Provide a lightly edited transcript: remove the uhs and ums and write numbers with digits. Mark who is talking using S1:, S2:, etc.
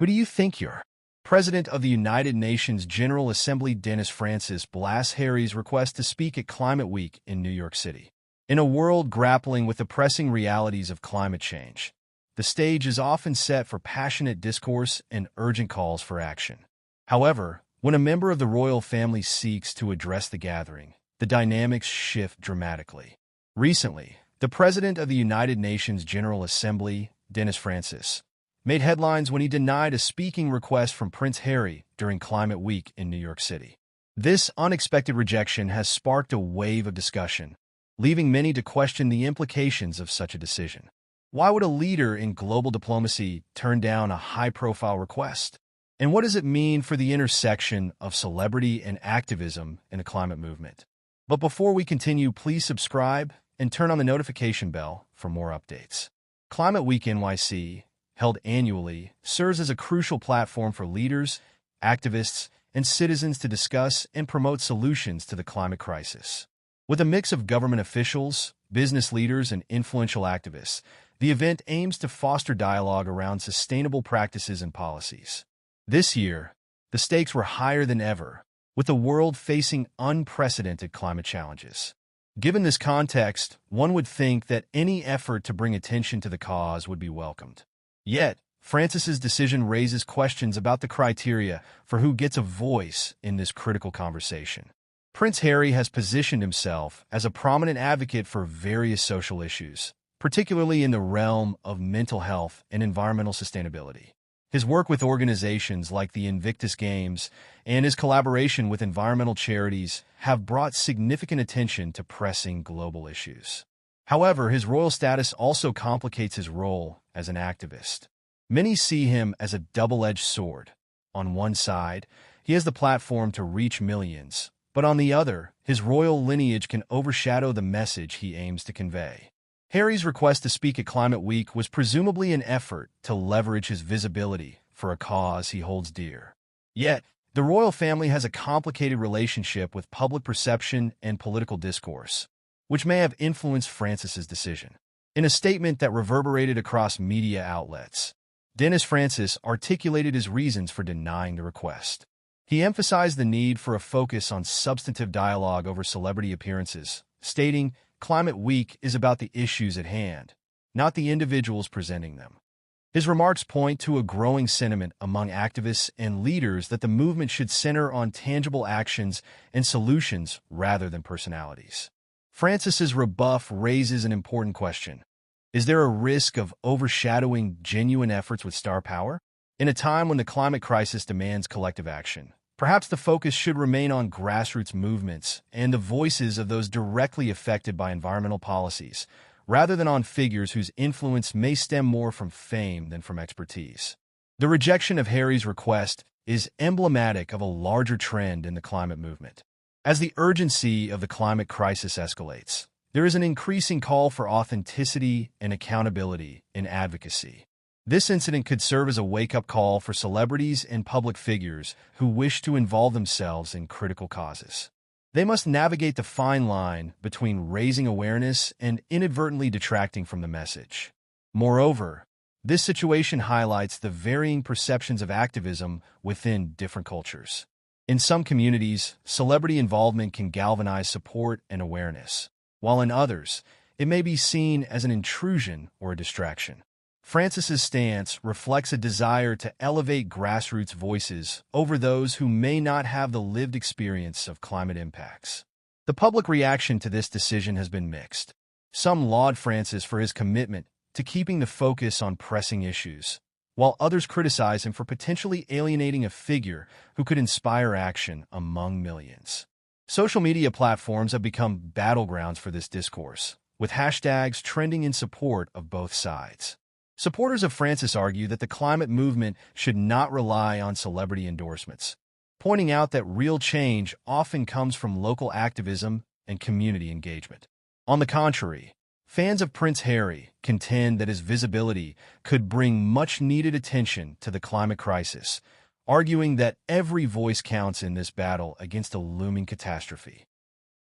S1: Who do you think you're? President of the United Nations General Assembly Dennis Francis blasts Harry's request to speak at Climate Week in New York City. In a world grappling with the pressing realities of climate change, the stage is often set for passionate discourse and urgent calls for action. However, when a member of the royal family seeks to address the gathering, the dynamics shift dramatically. Recently, the President of the United Nations General Assembly, Dennis Francis, made headlines when he denied a speaking request from Prince Harry during Climate Week in New York City. This unexpected rejection has sparked a wave of discussion, leaving many to question the implications of such a decision. Why would a leader in global diplomacy turn down a high-profile request? And what does it mean for the intersection of celebrity and activism in the climate movement? But before we continue, please subscribe and turn on the notification bell for more updates. Climate Week NYC, held annually, serves as a crucial platform for leaders, activists, and citizens to discuss and promote solutions to the climate crisis. With a mix of government officials, business leaders, and influential activists, the event aims to foster dialogue around sustainable practices and policies. This year, the stakes were higher than ever, with the world facing unprecedented climate challenges. Given this context, one would think that any effort to bring attention to the cause would be welcomed. Yet, Francis's decision raises questions about the criteria for who gets a voice in this critical conversation. Prince Harry has positioned himself as a prominent advocate for various social issues, particularly in the realm of mental health and environmental sustainability. His work with organizations like the Invictus Games and his collaboration with environmental charities have brought significant attention to pressing global issues. However, his royal status also complicates his role as an activist. Many see him as a double-edged sword. On one side, he has the platform to reach millions, but on the other, his royal lineage can overshadow the message he aims to convey. Harry's request to speak at Climate Week was presumably an effort to leverage his visibility for a cause he holds dear. Yet, the royal family has a complicated relationship with public perception and political discourse, which may have influenced Francis's decision. In a statement that reverberated across media outlets, Dennis Francis articulated his reasons for denying the request. He emphasized the need for a focus on substantive dialogue over celebrity appearances, stating, "Climate Week is about the issues at hand, not the individuals presenting them." His remarks point to a growing sentiment among activists and leaders that the movement should center on tangible actions and solutions rather than personalities. Francis's rebuff raises an important question. Is there a risk of overshadowing genuine efforts with star power? In a time when the climate crisis demands collective action, perhaps the focus should remain on grassroots movements and the voices of those directly affected by environmental policies, rather than on figures whose influence may stem more from fame than from expertise. The rejection of Harry's request is emblematic of a larger trend in the climate movement. As the urgency of the climate crisis escalates, there is an increasing call for authenticity and accountability in advocacy. This incident could serve as a wake-up call for celebrities and public figures who wish to involve themselves in critical causes. They must navigate the fine line between raising awareness and inadvertently detracting from the message. Moreover, this situation highlights the varying perceptions of activism within different cultures. In some communities, celebrity involvement can galvanize support and awareness, while in others, it may be seen as an intrusion or a distraction. Francis's stance reflects a desire to elevate grassroots voices over those who may not have the lived experience of climate impacts. The public reaction to this decision has been mixed. Some laud Francis for his commitment to keeping the focus on pressing issues, while others criticize him for potentially alienating a figure who could inspire action among millions. Social media platforms have become battlegrounds for this discourse, with hashtags trending in support of both sides. Supporters of Francis argue that the climate movement should not rely on celebrity endorsements, pointing out that real change often comes from local activism and community engagement. On the contrary, fans of Prince Harry contend that his visibility could bring much-needed attention to the climate crisis, arguing that every voice counts in this battle against a looming catastrophe.